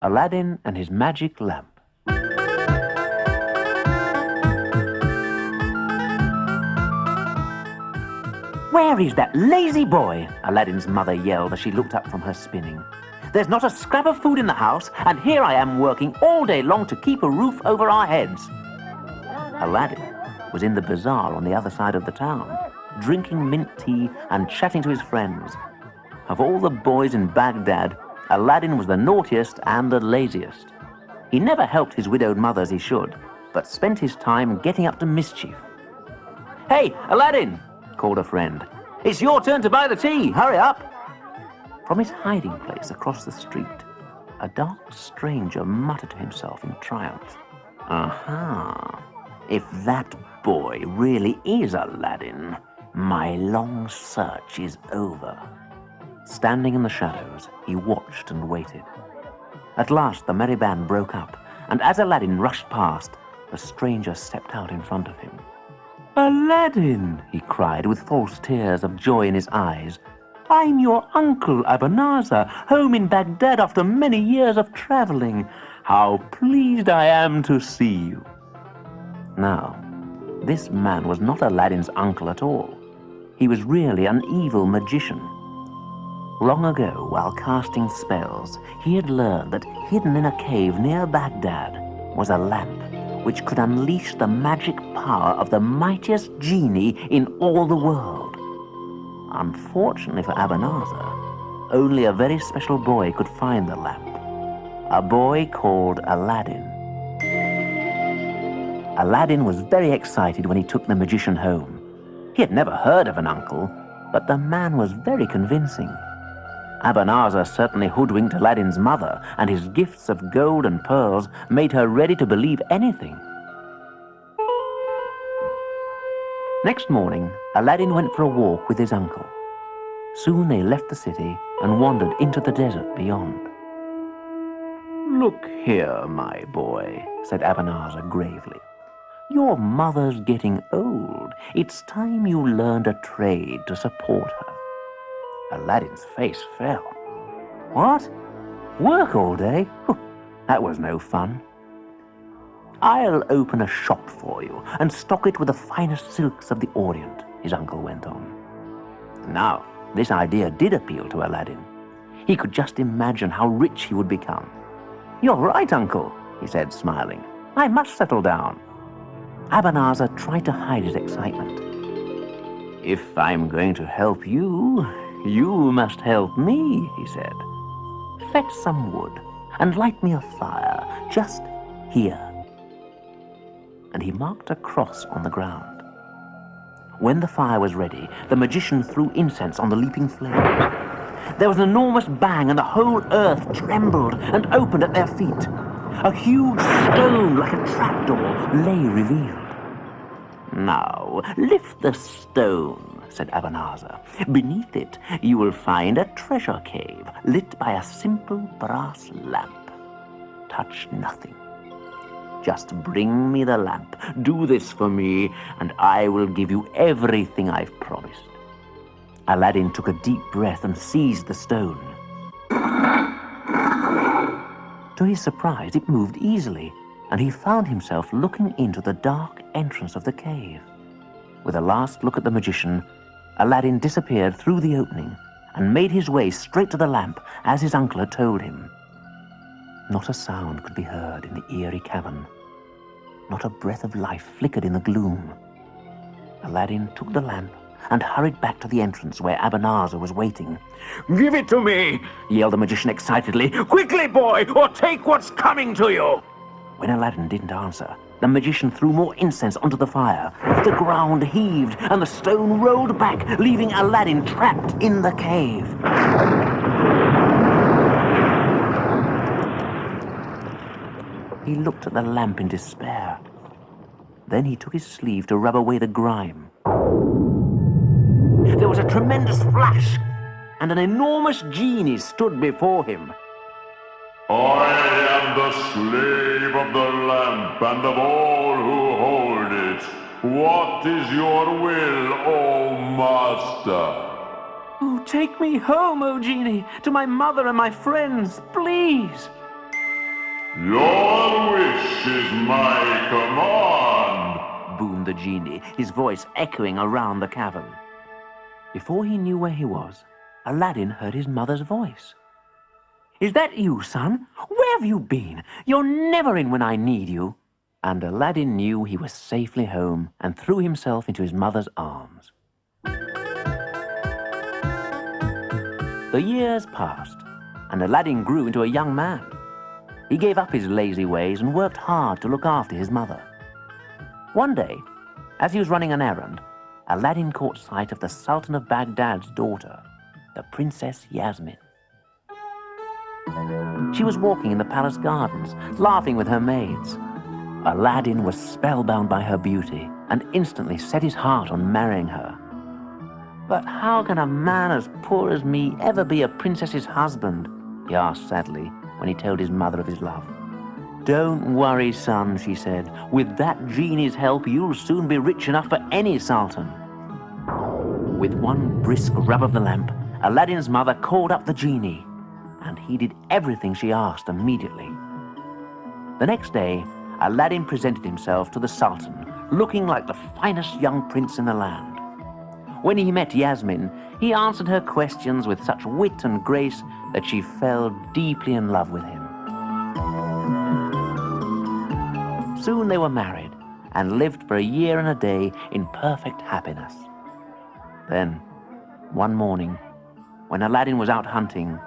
Aladdin and His Magic Lamp. "Where is that lazy boy?" Aladdin's mother yelled as she looked up from her spinning. "There's not a scrap of food in the house, and here I am working all day long to keep a roof over our heads." Aladdin was in the bazaar on the other side of the town, drinking mint tea and chatting to his friends. Of all the boys in Baghdad, Aladdin was the naughtiest and the laziest. He never helped his widowed mother as he should, but spent his time getting up to mischief. "Hey, Aladdin!" called a friend. "It's your turn to buy the tea. Hurry up!" From his hiding place across the street, a dark stranger muttered to himself in triumph. "Aha! If that boy really is Aladdin, my long search is over." Standing in the shadows, he watched and waited. At last the merry band broke up, and as Aladdin rushed past, the stranger stepped out in front of him. "Aladdin!" he cried with false tears of joy in his eyes. "I'm your uncle Abanazar, home in Baghdad after many years of traveling. How pleased I am to see you." Now, this man was not Aladdin's uncle at all. He was really an evil magician. Long ago, while casting spells, he had learned that hidden in a cave near Baghdad was a lamp which could unleash the magic power of the mightiest genie in all the world. Unfortunately for Abanazar, only a very special boy could find the lamp. A boy called Aladdin. Aladdin was very excited when he took the magician home. He had never heard of an uncle, but the man was very convincing. Abanazar certainly hoodwinked Aladdin's mother, and his gifts of gold and pearls made her ready to believe anything. Next morning, Aladdin went for a walk with his uncle. Soon they left the city and wandered into the desert beyond. "Look here, my boy," said Abanazar gravely. "Your mother's getting old. It's time you learned a trade to support her." Aladdin's face fell. "What? Work all day? That was no fun." "I'll open a shop for you and stock it with the finest silks of the Orient," his uncle went on. Now, this idea did appeal to Aladdin. He could just imagine how rich he would become. "You're right, uncle," he said, smiling. "I must settle down." Abanazar tried to hide his excitement. "If I'm going to help you, you must help me," he said. "Fetch some wood and light me a fire just here." And he marked a cross on the ground. When the fire was ready, the magician threw incense on the leaping flames. There was an enormous bang, and the whole earth trembled and opened at their feet. A huge stone like a trapdoor lay revealed. "Now, lift the stone," said Abanazar. "Beneath it, you will find a treasure cave lit by a simple brass lamp. Touch nothing. Just bring me the lamp. Do this for me, and I will give you everything I've promised." Aladdin took a deep breath and seized the stone. To his surprise, it moved easily, and he found himself looking into the dark entrance of the cave. With a last look at the magician, Aladdin disappeared through the opening and made his way straight to the lamp, as his uncle had told him. Not a sound could be heard in the eerie cavern. Not a breath of life flickered in the gloom. Aladdin took the lamp and hurried back to the entrance where Abanazar was waiting. "Give it to me!" yelled the magician excitedly. "Quickly, boy, or take what's coming to you!" When Aladdin didn't answer, the magician threw more incense onto the fire. The ground heaved and the stone rolled back, leaving Aladdin trapped in the cave. He looked at the lamp in despair. Then he took his sleeve to rub away the grime. There was a tremendous flash, and an enormous genie stood before him. "I am the slave of the lamp and of all who hold it. What is your will, O master?" "Oh, take me home, O genie, to my mother and my friends, please." Your wish is my command. Boomed the genie, his voice echoing around the cavern. Before he knew where he was, Aladdin heard his mother's voice. "Is that you, son? Where have you been? You're never in when I need you." And Aladdin knew he was safely home and threw himself into his mother's arms. The years passed, and Aladdin grew into a young man. He gave up his lazy ways and worked hard to look after his mother. One day, as he was running an errand, Aladdin caught sight of the Sultan of Baghdad's daughter, the Princess Yasmin. She was walking in the palace gardens, laughing with her maids. Aladdin was spellbound by her beauty and instantly set his heart on marrying her. "But how can a man as poor as me ever be a princess's husband?" he asked sadly when he told his mother of his love. "Don't worry, son," she said. "With that genie's help, you'll soon be rich enough for any sultan." With one brisk rub of the lamp, Aladdin's mother called up the genie, and he did everything she asked immediately. The next day, Aladdin presented himself to the sultan, looking like the finest young prince in the land. When he met Yasmin, he answered her questions with such wit and grace that she fell deeply in love with him. Soon they were married and lived for a year and a day in perfect happiness. Then, one morning, when Aladdin was out hunting,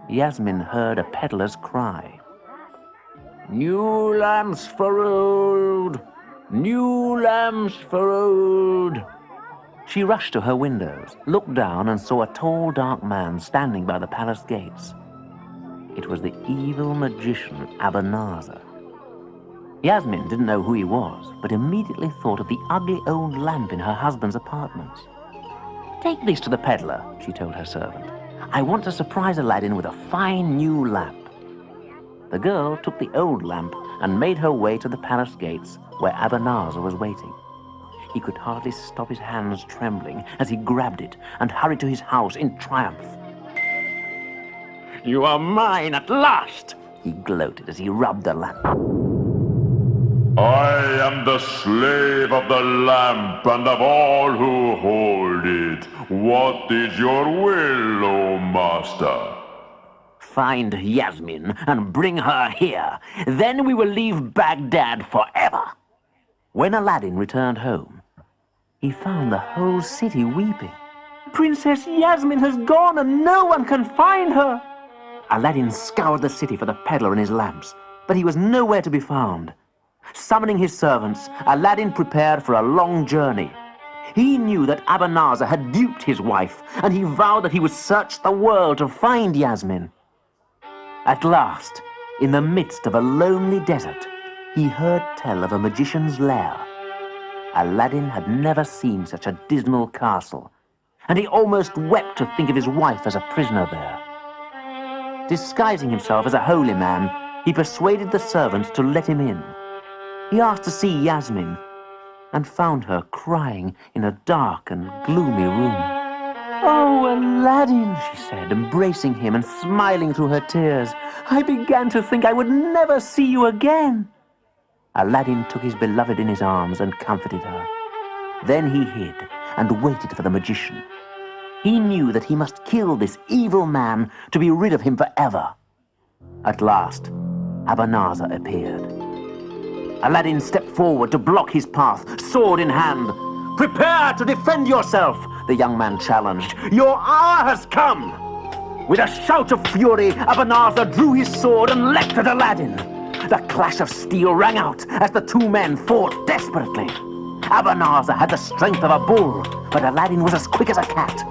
Yasmin heard a peddler's cry. "New lamps for old! New lamps for old!" She rushed to her windows, looked down and saw a tall, dark man standing by the palace gates. It was the evil magician Abanazar. Yasmin didn't know who he was, but immediately thought of the ugly old lamp in her husband's apartments. "Take this to the peddler," she told her servant. "I want to surprise Aladdin with a fine new lamp." The girl took the old lamp and made her way to the palace gates where Abanazar was waiting. He could hardly stop his hands trembling as he grabbed it and hurried to his house in triumph. "You are mine at last," he gloated as he rubbed the lamp. I am the slave of the lamp and of all who hold it. What is your will, O master? "Find Yasmin and bring her here. Then we will leave Baghdad forever." When Aladdin returned home, he found the whole city weeping. "Princess Yasmin has gone and no one can find her." Aladdin scoured the city for the peddler and his lamps, but he was nowhere to be found. Summoning his servants, Aladdin prepared for a long journey. He knew that Abanazar had duped his wife, and he vowed that he would search the world to find Yasmin. At last, in the midst of a lonely desert, he heard tell of a magician's lair. Aladdin had never seen such a dismal castle, and he almost wept to think of his wife as a prisoner there. Disguising himself as a holy man, he persuaded the servants to let him in. He asked to see Yasmin, and found her crying in a dark and gloomy room. "Oh, Aladdin," she said, embracing him and smiling through her tears, "I began to think I would never see you again." Aladdin took his beloved in his arms and comforted her. Then he hid and waited for the magician. He knew that he must kill this evil man to be rid of him forever. At last, Abanazar appeared. Aladdin stepped forward to block his path, sword in hand. "Prepare to defend yourself," the young man challenged. "Your hour has come." With a shout of fury, Abanazar drew his sword and leapt at Aladdin. The clash of steel rang out as the two men fought desperately. Abanazar had the strength of a bull, but Aladdin was as quick as a cat.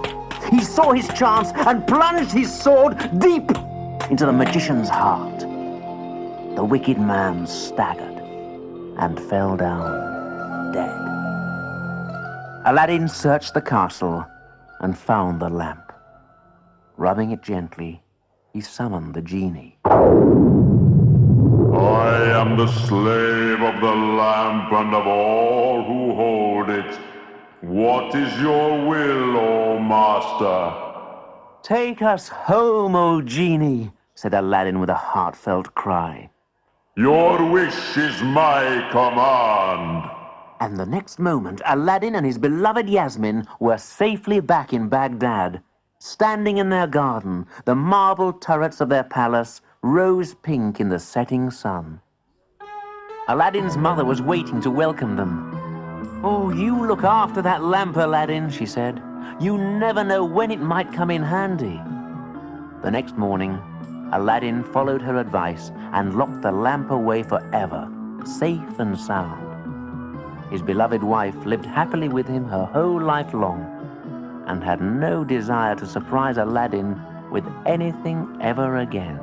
He saw his chance and plunged his sword deep into the magician's heart. The wicked man staggered and fell down dead. Aladdin searched the castle and found the lamp. Rubbing it gently, he summoned the genie. I am the slave of the lamp and of all who hold it. What is your will, O master? "Take us home, O genie," said Aladdin with a heartfelt cry. Your wish is my command. And the next moment, Aladdin and his beloved Yasmin were safely back in Baghdad, standing in their garden, the marble turrets of their palace rose pink in the setting sun. Aladdin's mother was waiting to welcome them. "Oh, you look after that lamp, Aladdin," she said. "You never know when it might come in handy." The next morning, Aladdin followed her advice and locked the lamp away forever, safe and sound. His beloved wife lived happily with him her whole life long and had no desire to surprise Aladdin with anything ever again.